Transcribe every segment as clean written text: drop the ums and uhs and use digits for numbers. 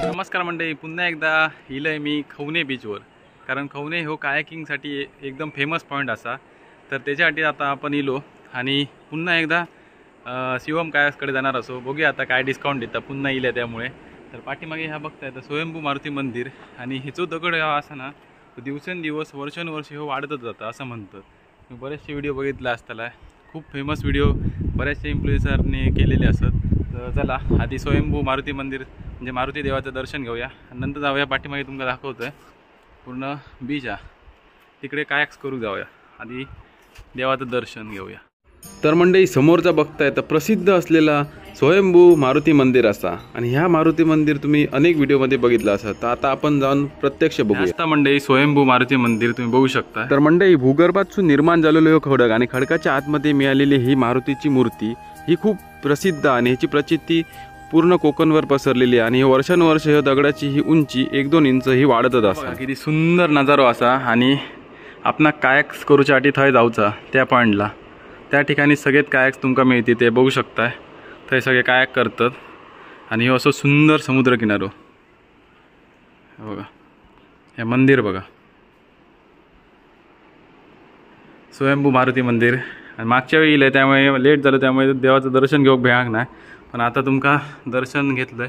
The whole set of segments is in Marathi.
नमस्कार मंडळी, पुन्हा एकदा इलय मी खवणे बीचवर. कारण खवणे हो कायाकिंगसाठी एकदम फेमस पॉईंट असा. तर त्याच्यासाठी आता आपण इलो आणि पुन्हा एकदा शिवम कायाक्सकडे जाणार असो. बघूया आता काय डिस्काउंट देतात पुन्हा इले त्यामुळे. तर पाठीमागे ह्या बघताय तर स्वयंभू मारुती मंदिर आणि हिचो दगड हा असा ना तो दिवसेंदिवस वर्षानुवर्ष हो वाढतच जातं असं म्हणतं. मी बरेचसे व्हिडिओ बघितले असताना, खूप फेमस व्हिडिओ बऱ्याचशा इन्फ्लुएन्सरने केलेले असत. तर चला आधी स्वयंभू मारुती मंदिर म्हणजे मारुती देवाचं दर्शन घेऊया, नंतर जाऊया पाठीमागे तुम्हाला दाखवतोय पूर्ण बीच आहे तिकडे कायाक्स करू जाऊया. आधी देवाचं दर्शन घेऊया. तर मंडळी समोरचा बघताय तर प्रसिद्ध असलेला स्वयंभू मारुती मंदिर असा आणि ह्या मारुती मंदिर तुम्ही अनेक व्हिडिओमध्ये बघितलं असं. तर आता आपण जाऊन प्रत्यक्ष बघूया. आता मंडळी स्वयंभू मारुती मंदिर तुम्ही बघू शकता. तर मंडळी भूगर्भातून निर्माण झालेलो खडक आणि खडकाच्या आतमध्ये मिळालेली ही मारुतीची मूर्ती ही खूप प्रसिद्ध आणि ह्याची प्रचिती पूर्ण कोकणवर पसरलेली आहे आणि वर्षानुवर्ष ह्या दगडाची ही उंची 1-2 इंच ही वाढतच असता. किती सुंदर नजारो असा आणि आपण कायाक्स करूच्यासाठी थंय जाऊचा त्या पॉईंटला. त्या ठिकाणी सगळेच कायाक्स तुमका मिळते ते बघू शकताय. थंय सगळे कायाक करतात आणि हे असं सुंदर समुद्र किनारो बघा. हे मंदिर बघा, स्वयंभू मारुती मंदिर. आणि मागच्या वेळी येईल त्यामुळे लेट झालं, त्यामुळे देवाचं दर्शन घेऊक भेटाक नाही. पण आता तुमका दर्शन घेतलंय,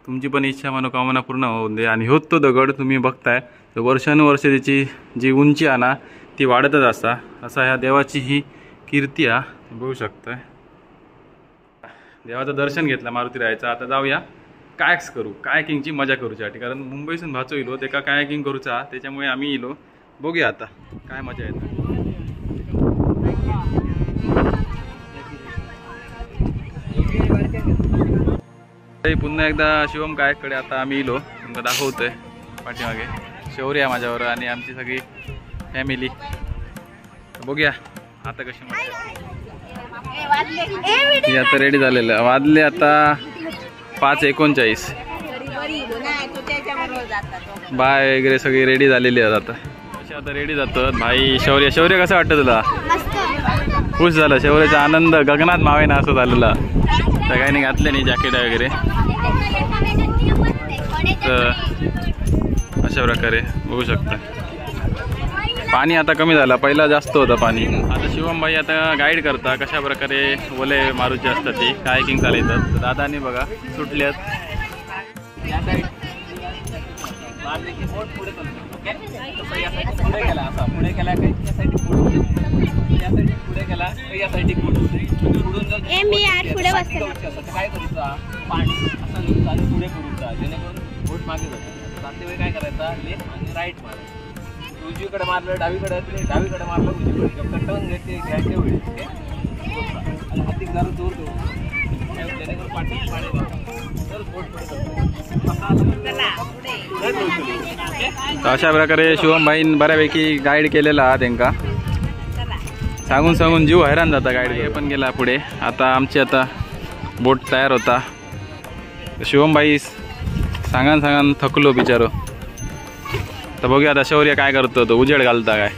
तुमची पण इच्छा मनोकामना पूर्ण होऊन दे. आणि ह्योच तो दगड तुम्ही बघताय तर वर्षानुवर्ष त्याची जी उंची आहे ना ती वाढतच असता. असा ह्या देवाची ही कीर्ती आहे, बघू शकताय. देवाचं दर्शन घेतलं मारुती राहायचं. आता जाऊया कायाक्स करू, कायाकिंगची मजा करूच्यासाठी. कारण मुंबईसून भाचो इलो ते का कायाकिंग करूचा, त्याच्यामुळे आम्ही इलो. बघूया आता काय मजा येते. पुन्हा एकदा शिवम कायाककडे आता आम्ही इलो. तुमका दाखवतोय पाठीमागे शौर्य माझ्यावर आणि आमची सगळी फॅमिली. बघूया आता कशी मजा. आता रेडी झालेलं, वाजले आता 5:39. बाय वगैरे सगळी रेडी झालेली आहेत. आता कशी आता रेडी जातात भाई. शौर्य शौर्य कसं वाटतं तुला? खुश झालं. शौर्याचा आनंद गगनात मावेना असं झालेला. सगळ्यांनी घातले नाही जॅकेट वगैरे. तर अशा प्रकारे बघू शकता. पाणी आता कमी झालं, पहिला जास्त होतं पाणी. आता शिवम भाई आता गाईड करता कशा प्रकारे ओले मारूचे असतात ती कायाकिंग चालवतात. दादानी बघा सुटल्यात. काय करायचा, लेफ्ट आणि राईट मारायचं. उजवीकडे मारलं डावीकडे, डावीकडे मारलं उजवीकडे. टर्न घ्यायचे वेळी आणि हाती जरा दूर देऊ जेणेकरून पाठी पाणी अशा प्रकारे शिवम भाईन बऱ्यापैकी गाईड केलेला त्यांका. सांगून सांगून जीव हैराण जाता. गाईड पण गेला पुढे. आता आमची आता बोट तयार होता. शिवम भाई सांगान सांगान थकलो बिचारो. तर बघूया आता शौर्य काय करतो, तो उजेड घालता काय.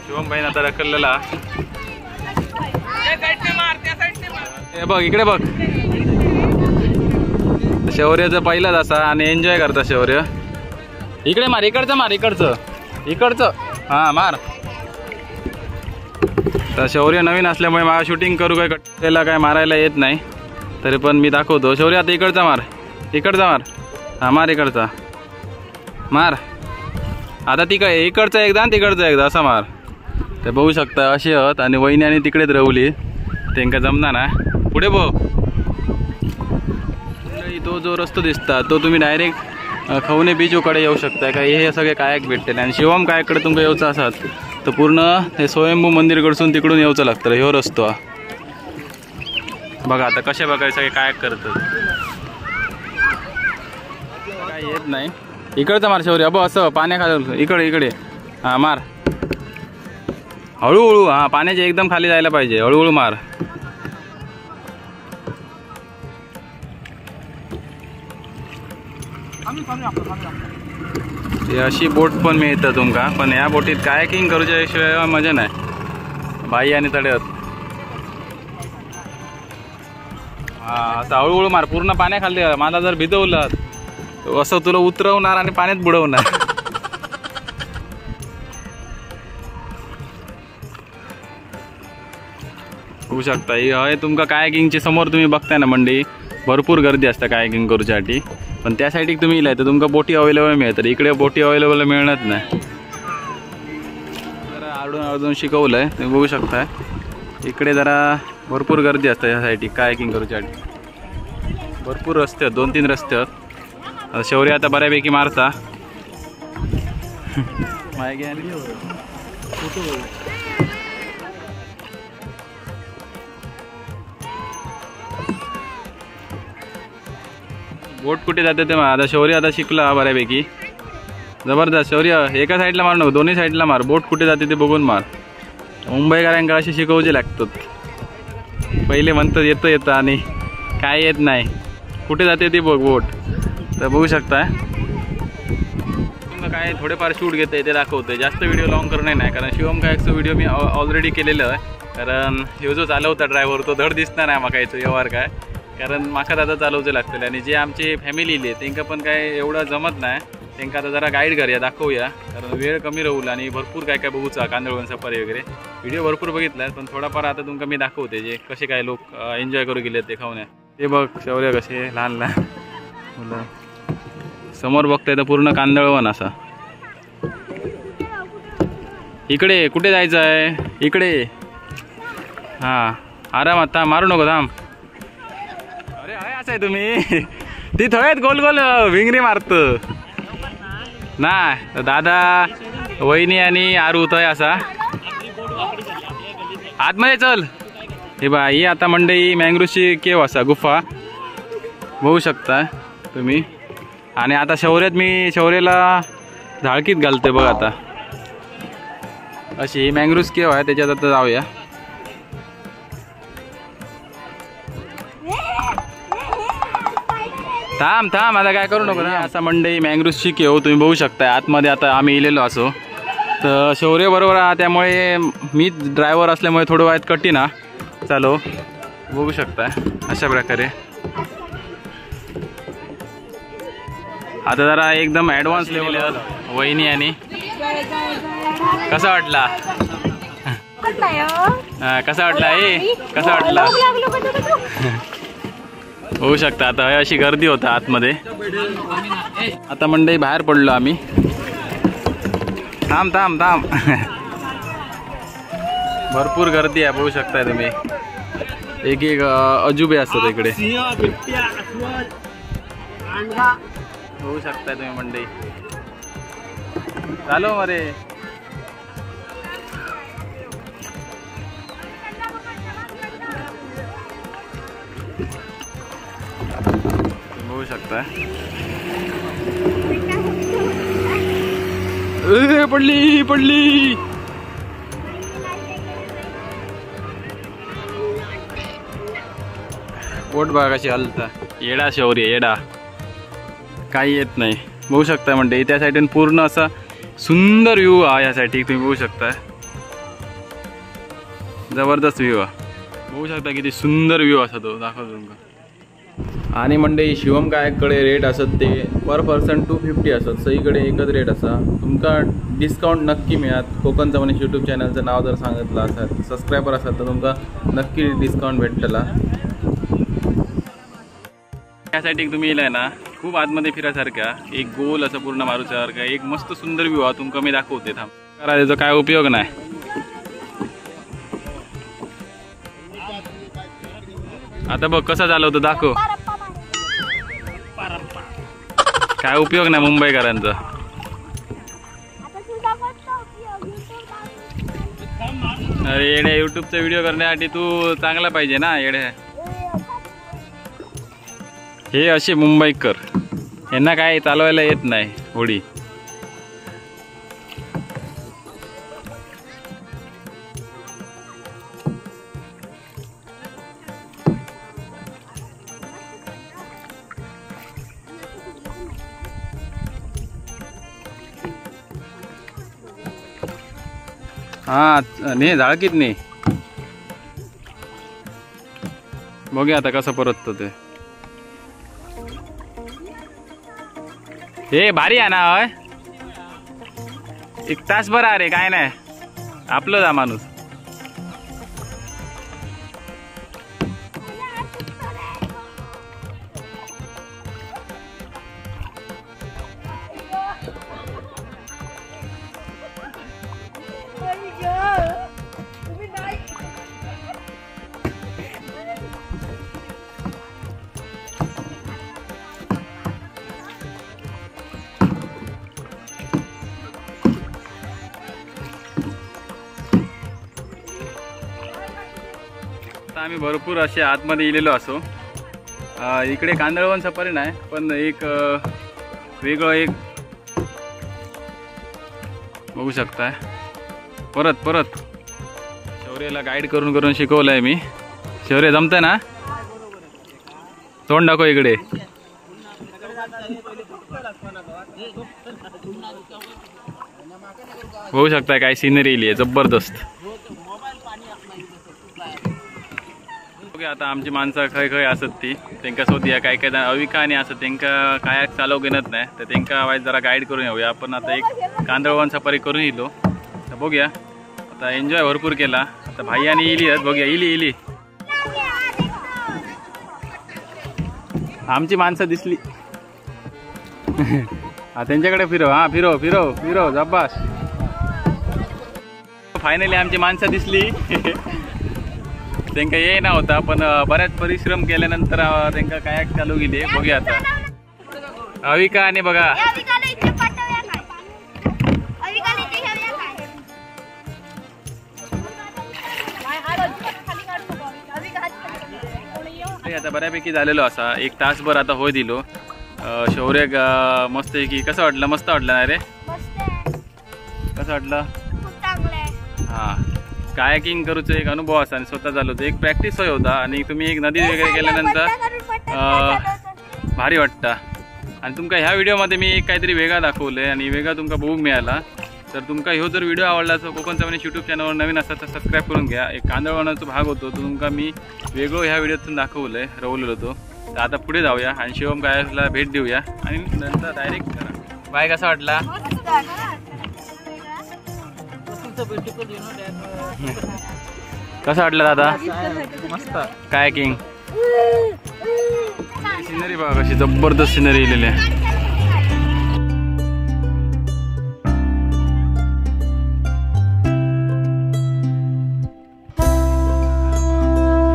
शिवम भाईन आता रखडलेला. बघ इकडे बघ. शौर्याचं पहिलाच असा आणि एन्जॉय करता शौर्य. इकडे मार, इकडचं मार, इकडचं हां मार. तर शौर्य नवीन असल्यामुळे मला शूटिंग करू काय त्याला काय मारायला येत नाही, तरी पण मी दाखवतो. शौर्य आता इकडचा मार, इकडचा मार. हां मार, इकडचा मार. आता ती काय इकडचा एकदा आणि तिकडचा एकदा असा मार. ते बघू शकता अशी आहेत. आणि वहिनी आणि तिकडेच रवली, त्यांना जमना ना. पुढे बघ. तो जो रस्तो दिसता तो तुम्ही डायरेक्ट खवणे बीचकडे येऊ शकता. काय हे सगळे कायाक भेटते. आणि शिवम कायाकडे तुमका येऊचं असाल तर पूर्ण हे स्वयंभू मंदिरकडसून तिकडून येऊचं लागतं. ह्यो रस्तो बघा. आता कशा बघायचं सगळे कायाक करतात. काय येत नाही इकडचं मार शौर्य. अब असं पाण्याखाली इकडे इकडे. हां मार हळूहळू. हां पाण्याच्या एकदम खाली जायला पाहिजे. हळूहळू मार. ही अशी बोट पण मिळतं तुमका, पण ह्या बोटीत कायाकिंग करूच्या शिवाय मजा नाही. बाई आणि तड्यात. हा असं हळूहळू मार. पूर्ण पाण्याखाली. मला जर भिजवलं असं तुला उतरवणार आणि पाण्यात बुडवणार. होऊ शकता. हे तुमका कायाकिंगच्या समोर तुम्ही बघताय ना मंडळी, भरपूर गर्दी असते कायाकिंग करूच्यासाठी. पण त्यासाठी तुम्ही इलाय तर तुमका बोटी अवेलेबल मिळतात. इकडे बोटी अवेलेबल मिळणार नाही. जरा आडून शिकवलंय तुम्ही बघू शकता. इकडे जरा भरपूर गर्दी असते यासाठी कायाकिंग करूच्यासाठी. भरपूर रस्ते आहेत, 2-3 रस्ते आहेत. शौर्य आता बऱ्यापैकी मारता. बोट कुठे जाते ते आता शौर्य आता शिकला बऱ्यापैकी. जबरदस्त. शौर्य एका साईडला मार नको, दोन्ही साईडला मार. बोट कुठे जाते ते बघून मार. मुंबईकरांना असे शिकवचे लागतात. पहिले म्हणतात येतं आणि काय येत नाही. कुठे जाते ते बघ बोट. तर बघू शकता. तुम्हाला काय थोडेफार शूट घेते ते दाखवते. जास्त व्हिडिओ लॉंग करणे नाही, कारण शिवम कायकचा व्हिडिओ मी ऑलरेडी केलेलं आहे. कारण हे जो चालवता ड्रायव्हर तो धड दिसणार नाही माका याचं व्यवहार काय, कारण माका दादा चालवचे लागतले. आणि जे आमचे फॅमिली इले त्यांना पण काय एवढं जमत नाही. त्यांना आता जरा गाईड करूया, दाखवूया, कारण वेळ कमी राहूल आणि भरपूर काय काय बघूचा. कांदळवन सफारी वगैरे व्हिडिओ भरपूर बघितला, पण थोडाफार आता तुमका मी दाखवते जे कसे काय लोक एन्जॉय करू गेले ते खाऊन. ते बघ शौर्य कसे लहान लहान मुलं समोर बघताय तर पूर्ण कांदळवन असा. इकडे कुठे जायचं आहे? इकडे. हां आरामात थांब, मारू नको, थांब. अरे आहे असं आहे तुम्ही. ती थोड्यात गोल गोल विंगरी मारत नाही. दादा वहिनी आणि आरू थंय असा आतमध्ये. चल हे बा, ही आता मंडई मँग्रोवची केव असा गुफा बघू शकता तुम्ही. आणि आता शौर्याला झाळकीत घालते बघ. आता अशी ही मँग्रोव केव आहे, त्याच्यात आता जाऊया. थांब थांब, आता काय करू नको ना. असा मंडई मँग्रोवची केव तुम्ही बघू शकता. आतमध्ये आता आम्ही इलेलो असो तर शौर्य बरोबर. त्यामुळे मी ड्रायव्हर असल्यामुळे थोडं वाईट कठीण ना चालो. बघू शकता अशा प्रकारे. आता जरा एकदम ॲडव्हान्स लेवल वहिनी. आणि कसा वाटला? कसा वाटला? कसा वाटला? होऊ शकता. आता अशी गर्दी होता आतमध्ये. आता मंडई बाहेर पडलो आम्ही. थांब थांब थांब. भरपूर गर्दी आहे बघू शकताय तुम्ही. एक एक अजुबे असतात इकडे बघू शकताय तुम्ही मंडई. चालो मरे. बघू शकता. पडली पडली. पोट बघा कशी हलता. येडा शौर्य येडा, काही येत नाही. बघू शकता म्हणजे त्या साईडून पूर्ण असा सुंदर व्ह्यू आहे. यासाठी तुम्ही बघू शकता. जबरदस्त व्ह्यू आहे. बघू शकता किती सुंदर व्ह्यू असा तो दाखवतो तुमका. आणि मंडळी शिवम कायककडे रेट असत ते पर पर्सन 250 असत. सईकडे एकच रेट असा. तुमका डिस्काउंट नक्की मिळत. कोकणचं मनीष यूट्यूब चॅनलचं नाव जर सांगितलं असाल, सबस्क्रायबर असाल तर तुमका नक्की डिस्काउंट भेटला. त्यासाठी तुम्ही येलाय ना, खूप आतमध्ये फिरासारख्या एक गोल असं पूर्ण मारूसारखा एक मस्त सुंदर व्ह्यू आहे. तुमका मी दाखवते. थांब करा, त्याचा काय उपयोग नाही. आता बघ कसा चालवतो दाखव. काय उपयोग नाही मुंबईकरांचा. अरे येड्या, युट्यूबचा व्हिडिओ करण्यासाठी तू चांगला पाहिजे ना येड्या. हे असे मुंबईकर, यांना काय चालवायला येत नाही. होडी. हा ने जाळकीत ने बघूया आता कसं परततो ते. हे भारी आहे ना होय. एक तास बरं अरे काय नाही आपलं जा माणूस. आम्ही भरपूर असे आतमध्ये इलेलो असो. इकडे कांदळवन सफारी नाही पण एक वेगळं एक बघू शकताय. परत शौर्यला गाईड करून करून शिकवलंय मी. शौर्य जमतंय ना. तोंड दाखव इकडे. बघू शकताय काय सिनरी इली आहे जबरदस्त. आता आमची माणसं खंय खंय असत ती त्यांना सोदया काय काय अविका आणि असं त्यांना काय चालव घेणत नाही तर त्यांना वाईट जरा गाईड करून येऊया. आपण आता एक कांदळवन सफारी करून येलो तर बघूया. आता एन्जॉय भरपूर केला. आता भाई आणि इली आहेत बघूया. इली आमची माणसं दिसली. हा त्यांच्याकडे फिरव. हा फिरव जब्बास. फायनली आमची माणसं दिसली. त्यांना ये ना होता पण बऱ्याच परिश्रम केल्यानंतर त्यांना कायाक चालू गेली. बघूया आता अविका आणि बघा आता बऱ्यापैकी झालेलो असा. एक तासभर आता होय दिलो. शौर्य मस्त की कसं वाटलं. मस्त वाटलं ना रे. कसं वाटलं. हा कायाकिंग करूचा एक अनुभव असा आणि स्वतः झालो एक प्रॅक्टिस होय होता. आणि तुम्ही एक नदी वगैरे गेल्यानंतर भारी वाटतं. आणि तुमका ह्या व्हिडिओमध्ये मी एक काहीतरी वेगळा दाखवलंय आणि वेगळा तुमका बघूक मिळाला. तर तुमका ह्यो जर व्हिडिओ आवडला तर कोकण चवनीस यूट्यूब चॅनलवर नवीन असतात तर सबस्क्राईब करून घ्या. एक कांदळवनाचा भाग होतो तो तुमका मी वेगळं ह्या व्हिडिओतून दाखवलंय रवलेलो तो. तर आता पुढे जाऊया आणि शिवम कायाला भेट देऊया आणि नंतर डायरेक्ट करा. बाय कसा वाटला. कसं वाटलं दादा. मस्त कायाकिंग सिनरी बघा कशी जबरदस्त सिनरी इलेली आहे.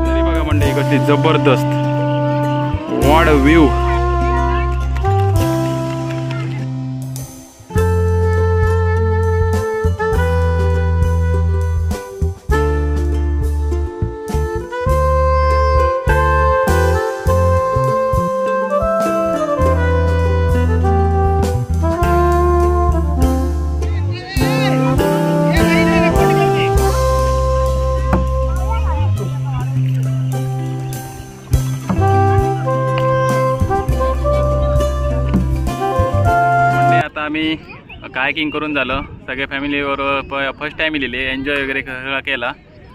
सिनरी बघा मंडळी कशी जबरदस्त. What a view. आम्ही कायाकिंग करून झालं. सगळ्या फॅमिलीवर फर्स्ट टाइम इलेले एन्जॉय वगैरे सगळा केला.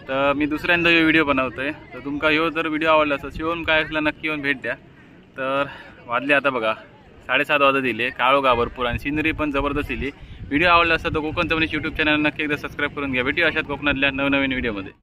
तर मी दुसऱ्यांदा व्हिडिओ बनवतोय. तर तुमका ह्यो जर व्हिडिओ आवडला तर शिवम कायाकला नक्की येऊन भेट द्या. तर वाजले आता बघा 7:30 वाजता दिले. काळोगा भरपूर आणि सिनरी पण जबरदस्त दिली. व्हिडिओ आवडला असता तर कोकण चवनीस यूट्यूब चॅनल नक्की एकदा सबस्क्राईब करून घ्या. भेटूया अशात कोकणातल्या नवनवीन व्हिडिओमध्ये.